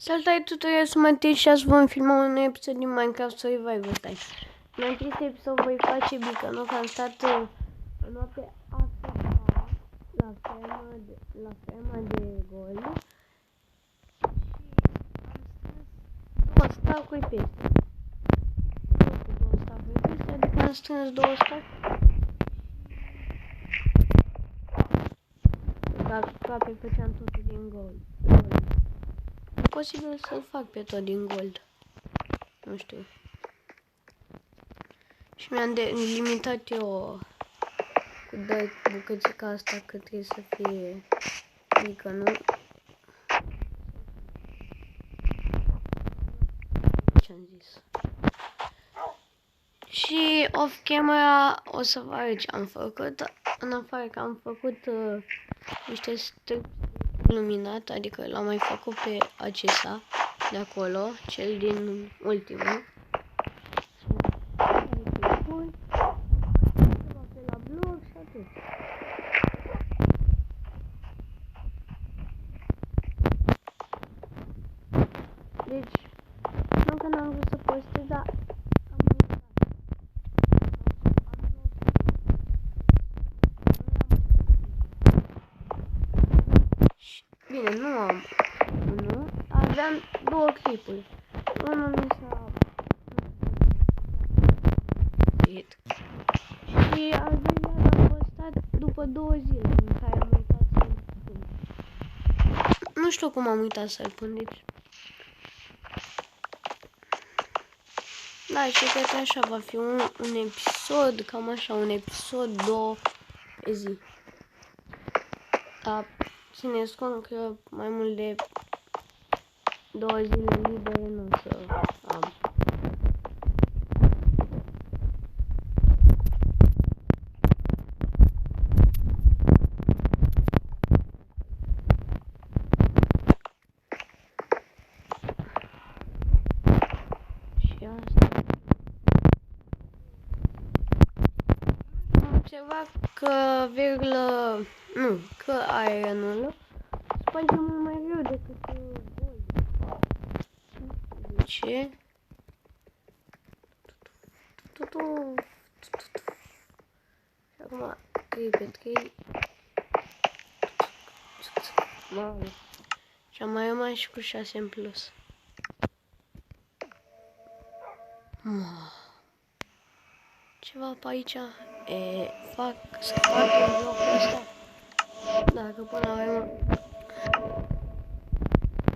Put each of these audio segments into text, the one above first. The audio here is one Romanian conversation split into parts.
Salutare tuturor, sunt Matei și azi vom filma un episod din Minecraft Survival. Stai. În acest episod voi face bicanul, că am stat în noapte asta la ferma de gold și am strâns 2 stacuri peste. Adică am strâns 2 stacuri. Aproape făceam totul din gold. E posibil să-l fac pe tot din gold. Nu știu. Și mi-am limitat eu cu 2 bucățica asta că trebuie să fie mică, nu? Ce-am zis? Și off camera o să vă arăt ce am făcut. În afară că am făcut niște stâlpi luminat, adică l-am mai făcut pe acesta de acolo, cel din ultimul. Deci, nu că n-am vrut să postez, dar am uitat. Bine, nu am unul, aveam 2 clipuri. Unul mi s-a hit. Și al doilea l-am postat după 2 zile în care am uitat să-l pun. Nu știu cum am uitat să-l pun, deci... Da, și cred că așa va fi un episod, cam așa, un episod 2 pe zi. Dar țineți cont că mai mult de 2 zile libere nu o să am. Și asta. Am observat că virgulă, nu, că ironul sparge mult mai greu decât gold. De ce? Și acum 3 pe 3. Mamă. Și am mai rămas și cu 6 în plus. Ceva pe aici. Să fac în locul ăsta. Dacă până la urmă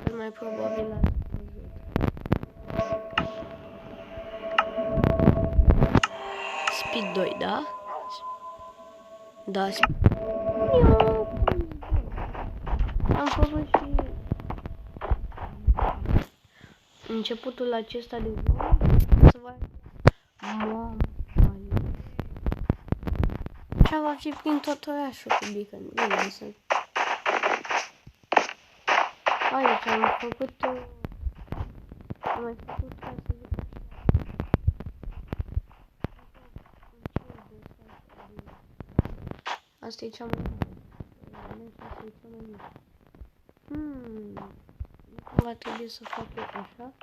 cel mai probabil la Speed 2, da? Da, am făcut și începutul acesta de video. Să vă mamă, așa va fi prin tot orașul cu beacon. Bine, însă aici am făcut am mai făcut ca să zic asta e cea mai asta e cea mai mică. Va trebui să fac eu așa.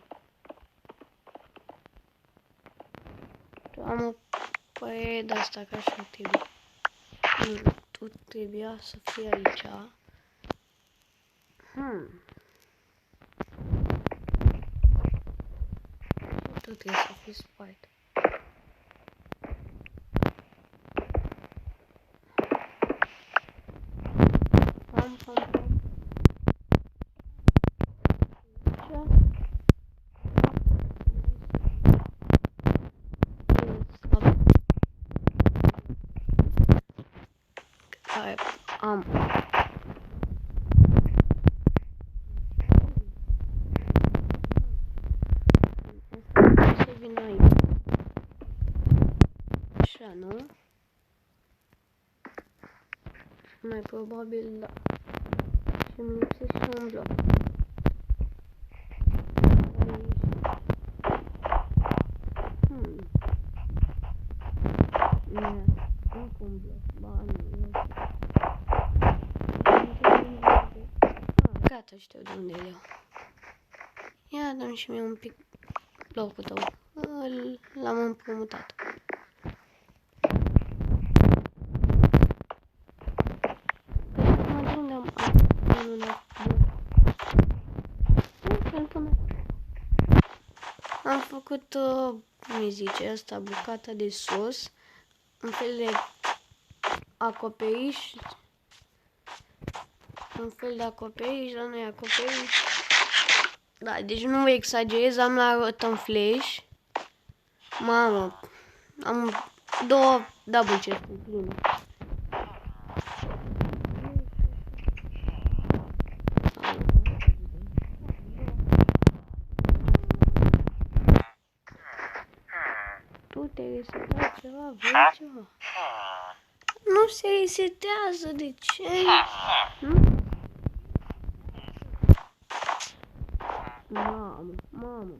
Am o părere de asta că așa trebuie. Tu trebuia să fie aici. Tu trebuie să fii spart. Am să vin aici. Așa, nu? Mai probabil da. Și îmi lipsește un bloc. Încă un bloc. Ba, nu. Gata, știu de unde e eu. Ia dă-mi și mie un pic blocul tău. L-am împrumutat. Am făcut, cum îi zice asta, bucata de sus, un fel de acoperiș, dar nu e acoperiș. Da, deci nu vă exagerez, am la rotă în flash. Mamă, am 2 double chest-uri pline. Tu te resetat ceva, vrei ceva? Nu se resetează, de ce? Mamă.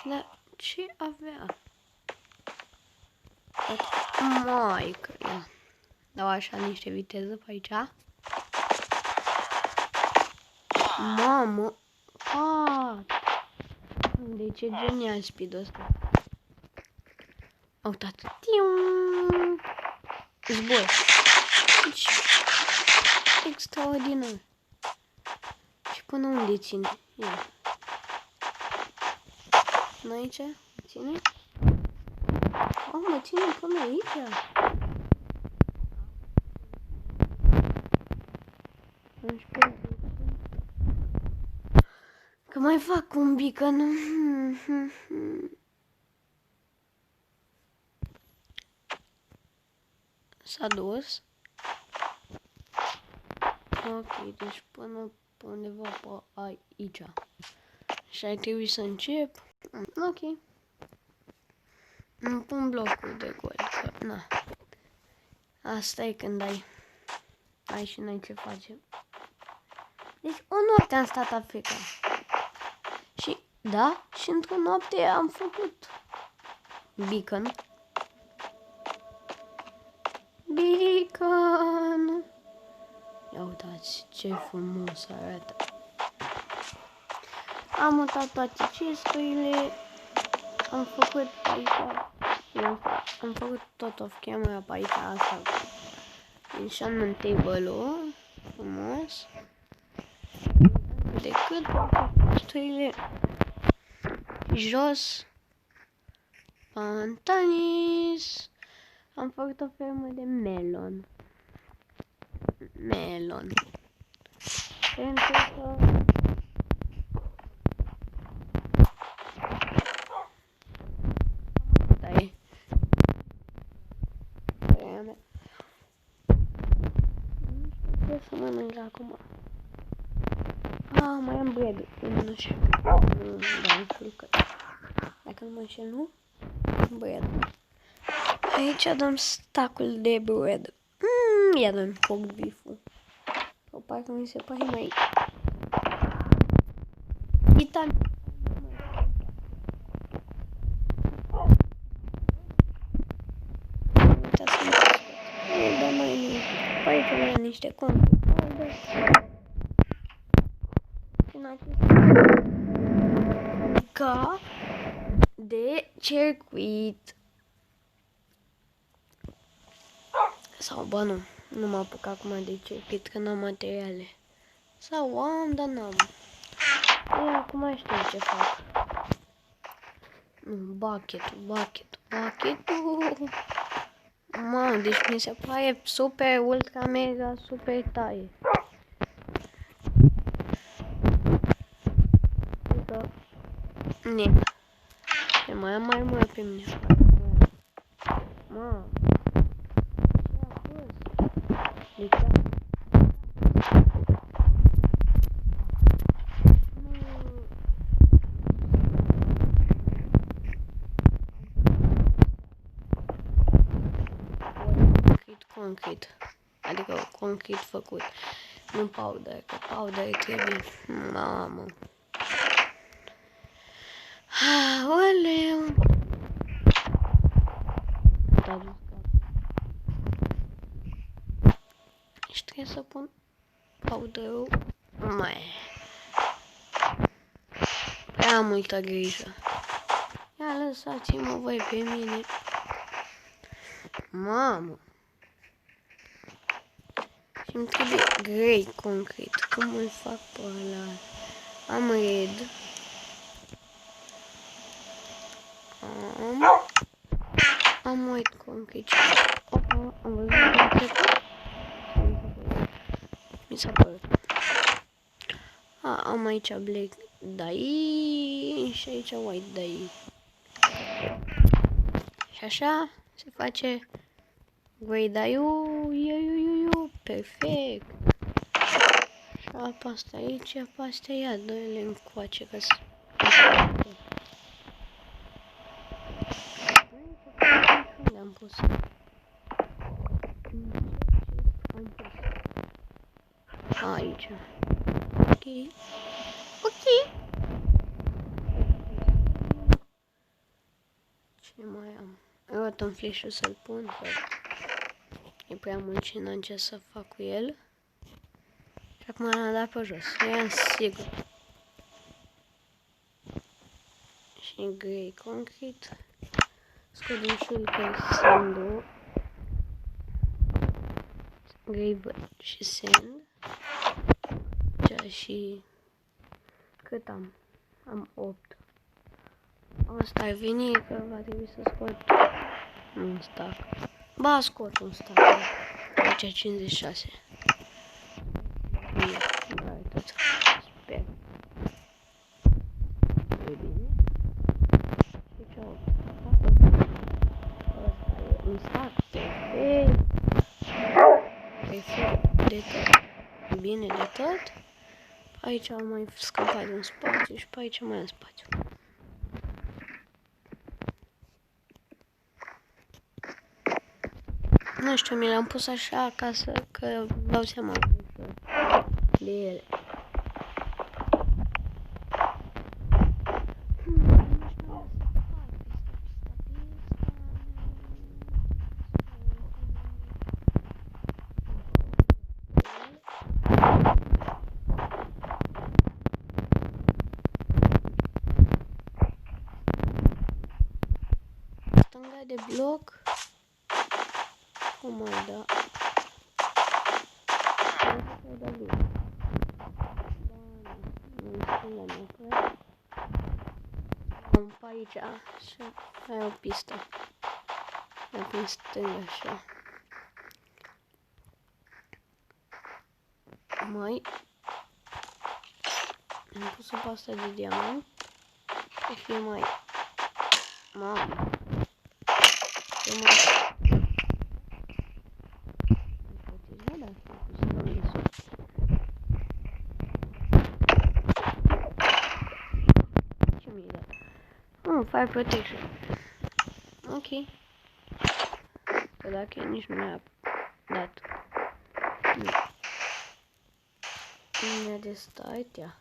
Dar ce avea? Maică, ia. Dau așa niște viteză pe aici. Mamă! De ce genial speed-ul ăsta? Au dat. Zbor. Deci, extraordinar. Și până unde ține? Ia. Până aici? Ține? Mă ține până aici? Că mai fac un beacon. S-a dus. Ok, deci până pe undeva pe aici. Și ar trebui să încep. Ok. Îmi pun blocul de gol. Că, na. Asta e când ai și n-ai ce face. Deci o noapte am stat Africa. Și, da, și într-o noapte am făcut beacon. Beacon! Ia uitați ce frumos arată. Am mutat toate chesturile. Am făcut aici. Am făcut tot off camera pe aici. Asta. Enchantment table-ul. Frumos. Decât chesturile jos. Pantanis. Am făcut o fermă de melon. Pentru că să mănânc acum. Mai am bread. Nu știu. Da, nu știu că. Dacă nu mă înșel, nu? Bread. Aici dăm stacul de bread. Ia dăm pork beef-ul. Sau parcă mi se pare mai italian. Uitați-mă. Dăm mai aici niște conte. Ca de circuit. Sau, bă, nu mă apuc acum de circuit, că n-am materiale. Sau am, dar n-am. Eu acum știu ce fac. Bucket-ul. Mamă, deci mi se pare super, ultra, mega, super tare. Ne. Ce mai am mai mult pe mine. Mamă. Concret. Adică concret făcut. Nu powder, că powder trebuie. Mamă. Oleu. Și trebuie să pun powder-ul. Mai. Prea multă grijă. Ia lăsați-mă voi pe mine. Mamă. Și îmi trebuie grey concret. Cum îl fac pe ăla? Am red. Am white concret. Opa, am văzut cum trecut. Mi s-a părut. Am aici black dye și aici white dye. Și așa se face grey dye-ul. Perfect. Și apasă aici, apasă ea, dă-le încoace ca să... Unde am pus? Aici. Ok. Ce mai am? Arăt un flash-ul să-l pun, că e prea mulcinant ce să fac cu el. Și acum l-am dat pe jos. E sigur. Și grey concret. Scodim șulcă sand-ul. Grey și sand. Și cât am? Am 8. Asta ar veni că va trebui să scot un stack. Ba, scot un stack. Aici 56. Bine, da, tot. Sper. E bine. Aici 8. Asta e un stack. Perfect. Perfect de tot. Bine de tot. Aici am mai scăpat un spațiu și pe aici mai am spațiu. Nu știu, mi l-am pus așa acasă că dau seama de ele. Stânga de bloc. Cum mai da? Am pe aici și ai o pistă. Ia prin stânga așa. Mai am pus o pastă de diamant. Să fie mai... Mamă. Fire protection. Ok. Că dacă nici nu mi-a dat. Nu de start, ia.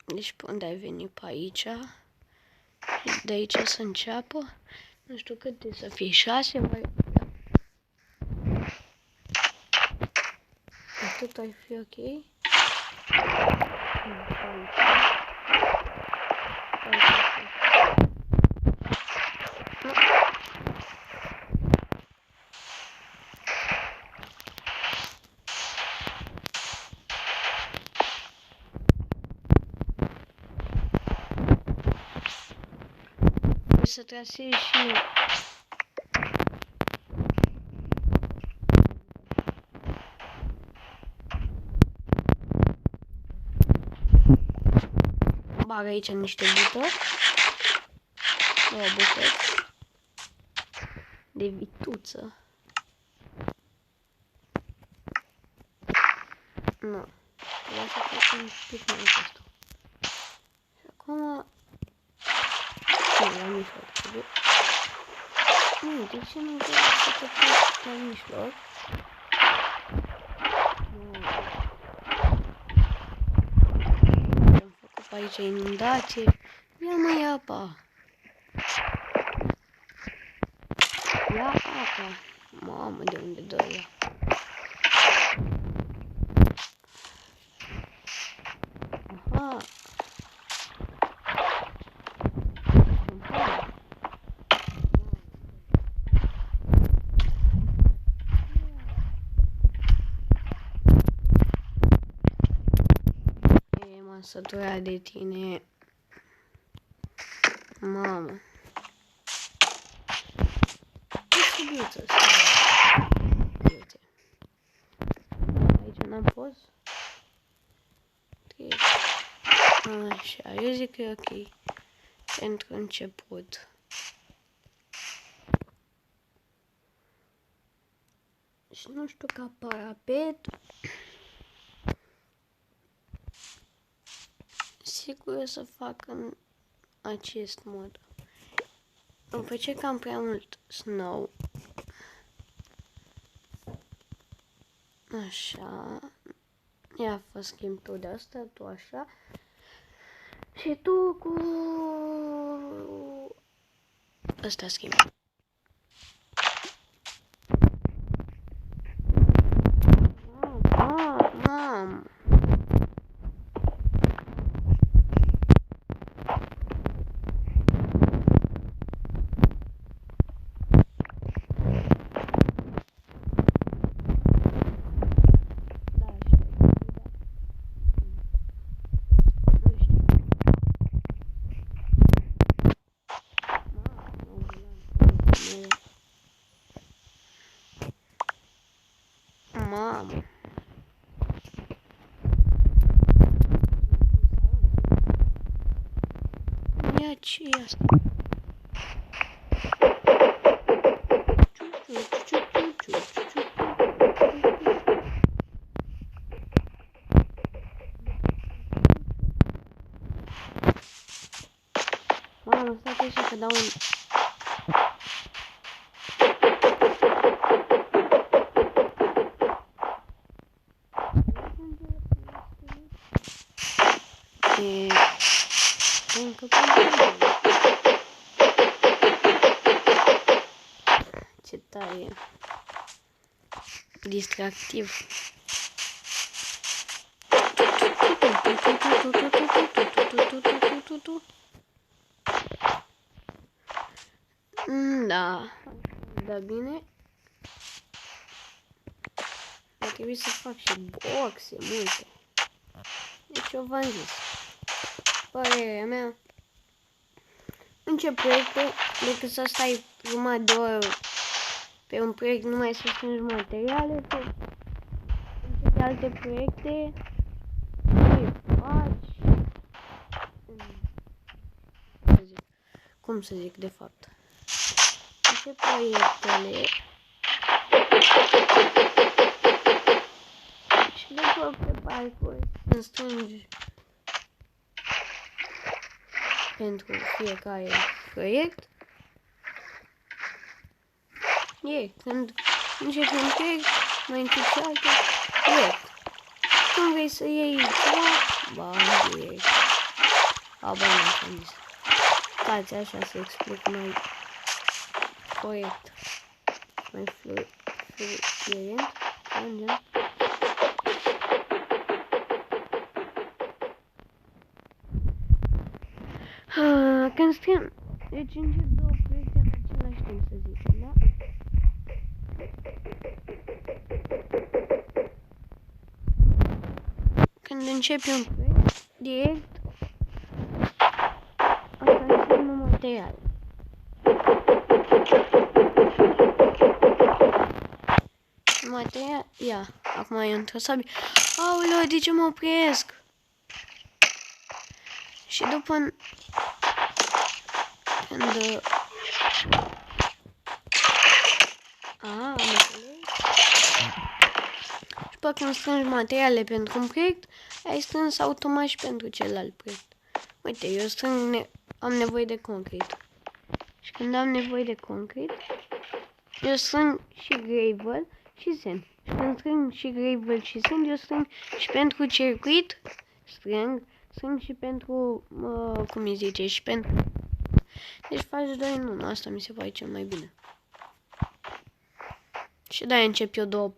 Deci pe unde ai venit pe aici? De aici să înceapă. Nu știu cât de să fie 6, mai... Atât ar fi ok. Să trasezi și bag aici niște bută. Două bucăți de vituță. Nu. Vreau să fac un pic mai asta. Și acum... Nu, la mijloc trebuie. Nu, de ce nu vreau să te fac la mijloc? Am făcut pe aici inundație. Ia mă apa. Ia apa. Mamă, de unde dă ea? Aha. M-am săturat de tine. Mamă. Uite. Aici n-am pus. Așa, eu zic că e ok. Pentru început. Și nu știu, ca parapet. Sigur o să fac în acest mod. După ce cam prea mult snow. Așa. Ia fă schimb tu de asta, tu așa. Și tu cu... Asta schimb. Mamă. Mamă. Ia ce e asta? Mamă, stai așa că dau un... Încă ce tare distractiv. Da, da bine. Ar trebui să fac și boxe multe. Deci eu v-am zis. Părerea mea, în ce proiecte, decât să stai jumătate de oră pe un proiect numai să strângi materiale, sau în alte proiecte, le faci, cum să zic de fapt, în ce proiectele și după pe parcurs când strângi pentru fiecare proiect. Când începi un proiect, mai începi și alte proiect. Când vrei să iei ceva, bani direct. Habar n-am zis. Stați așa să explic mai corect. Mai fluent. Când scriem, deci încep două proiecte în același timp, să zicem, da? Când începi un proiect, direct, asta înseamnă material. Material, ia, acum e într-o sabie. Aoleu, de ce mă opresc? Și după când... am înțeles. Și pe când strângi materiale pentru un proiect, ai strâns automat și pentru celălalt proiect. Uite, eu am nevoie de concret. Și când am nevoie de concret, eu strâng și gravel și sand. Și când strâng și gravel și sand, eu strâng și pentru circuit, strâng și pentru, cum îi zice, și pentru... Deci faci 2 în 1, asta mi se pare cel mai bine. Și de-aia încep eu două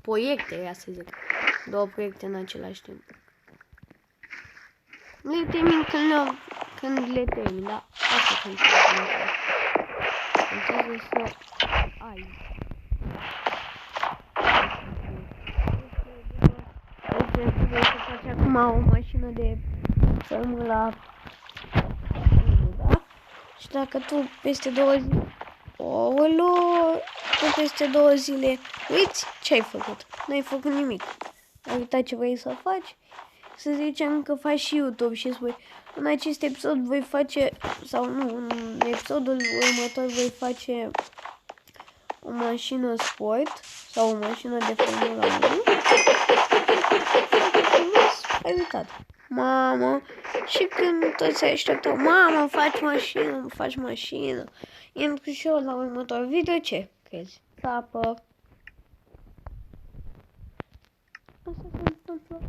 proiecte, ia să zic. 2 proiecte în același timp. Le termin când le termin, da? Asta contează. Contează să ai. Trebuie să faci acum o mașină de Formula 1, da? Și dacă tu peste 2 zile... tu peste 2 zile uiți ce ai făcut. N-ai făcut nimic. Ai uitat ce vrei să faci. Să zicem că faci și YouTube și spui în acest episod voi face, sau nu, în episodul următor voi face o mașină sport sau o mașină de Formula 1. Ai uitat. Mamă, și când toți se așteptau, mamă, faci mașină. Intru și eu la următor video, ce crezi? Sapă. Asta se întâmplă.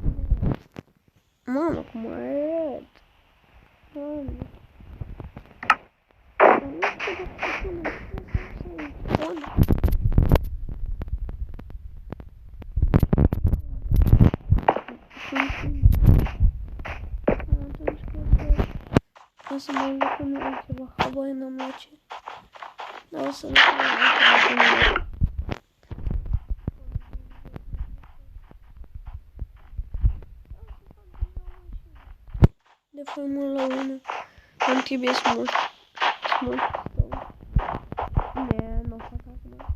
Mamă, cum arăt. Mamă. Nu știu o să mai lucrăm la altceva. Habar n-am la ce. Dar o să lucrăm la altceva. De Formula 1. Îmi trebuie smooth. Nu fac acum.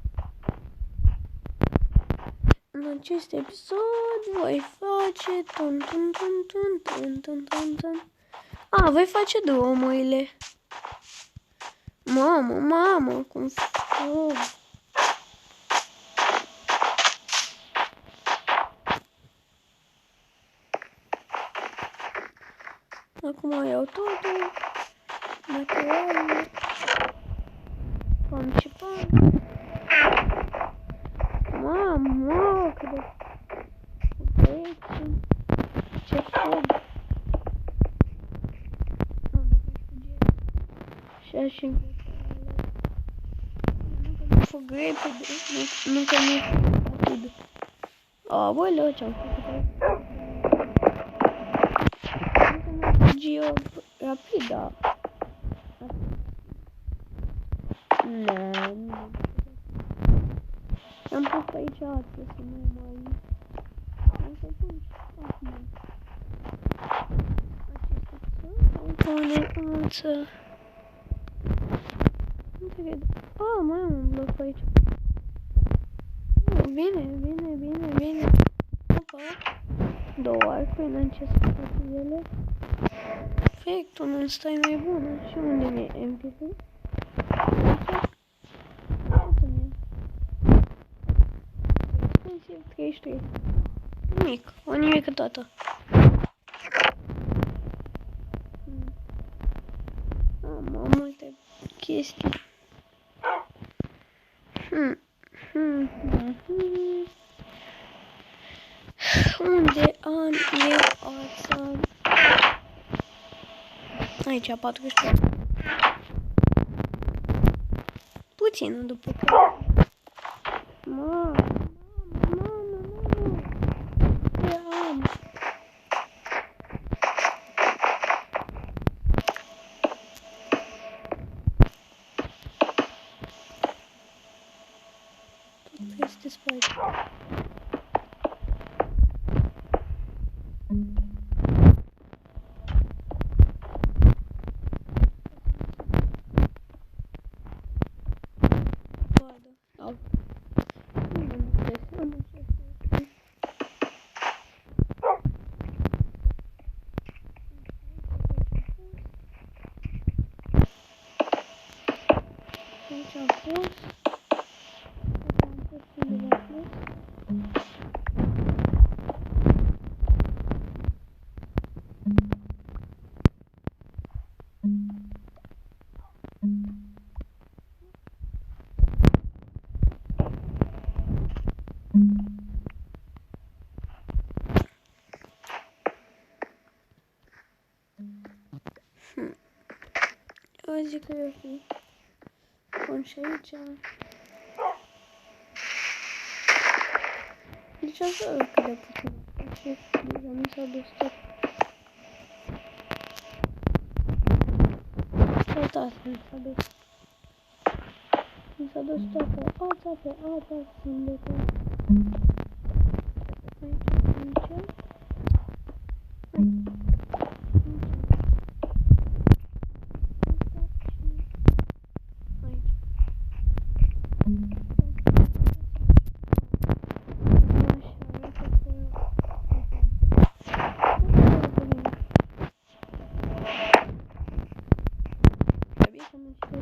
În acest episod voi face voi face drumurile. Mamă, cum fac? Acum iau totul, materialele, pam și pam. Mamă, cât de vechi, ce fug. Și nu fug repede, nu că nu fug rapid. Aoleu, ce-am făcut aici? Eu rapid, da. Nu. Am pus pe aici altă, să nu mai... O să pun și acum. Aceste alță. Nu cred. Mai am un bloc pe aici. Bine. Opa. 2 arcuri, n-am ce să fac cu ele. Perfect, unul ăsta e mai bună. Și unde mi-e MVP? Uite-mi. Expensive 33. Nimic, o nimică toată. Am multe chestii. Unde am eu ața? Aici, 44. Puțin, după care. Mamă. Ce am? Tot este spate. Vadă. Eu zic că eu fi. Pun și aici. Deci așa cât de puțin. Și deja mi s-a dus tot. Uitați, mi s-a dus. Mi s-a dus toate. Toate sunt de tot. Aici.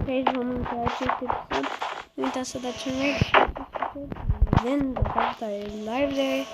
Aici vom încheia acest episod. Nu uitați să dați un like și să vedem data viitoare live de